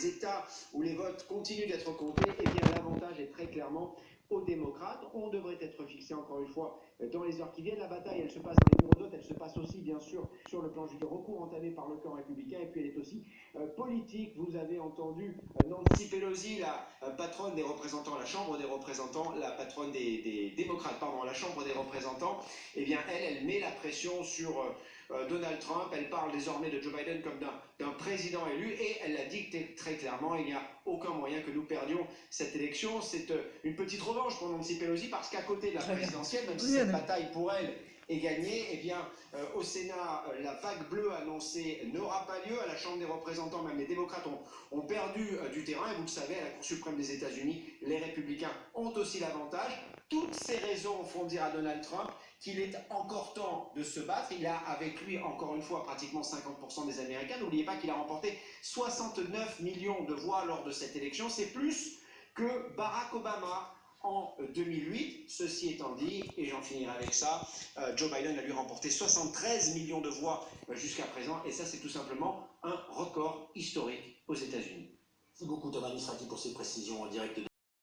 les États où les votes continuent d'être comptés, eh bien l'avantage est très clairement aux démocrates. On devrait être fixé encore une fois dans les heures qui viennent. La bataille, elle se passe dans les bureaux de vote, elle se passe aussi bien sûr sur le plan judiciaire, recours entamé par le camp républicain, et puis elle est aussi politique. Vous avez entendu Nancy Pelosi, la patronne des représentants à la Chambre des représentants, la patronne des démocrates, pardon, à la Chambre des représentants, eh bien elle met la pression sur Donald Trump. Elle parle désormais de Joe Biden comme d'un président élu, et elle l'a dit très clairement, il n'y a aucun moyen que nous perdions cette élection. C'est une petite revanche pour Nancy Pelosi, parce qu'à côté de la présidentielle, même si cette bataille pour elle est gagnée, eh bien au Sénat, la vague bleue annoncée n'aura pas lieu. À la Chambre des représentants, même les démocrates ont perdu du terrain, et vous le savez, à la Cour suprême des États-Unis, les républicains ont aussi l'avantage. Toutes ces raisons font dire à Donald Trump qu'il est encore temps de se battre. Il a avec lui, encore une fois, pratiquement 50% des Américains. N'oubliez pas qu'il a remporté 69 millions de voix lors de cette élection. C'est plus que Barack Obama en 2008. Ceci étant dit, et j'en finirai avec ça, Joe Biden a lui remporté 73 millions de voix jusqu'à présent, et ça c'est tout simplement un record historique aux États-Unis. Merci beaucoup Thomas Misrati pour ces précisions en direct de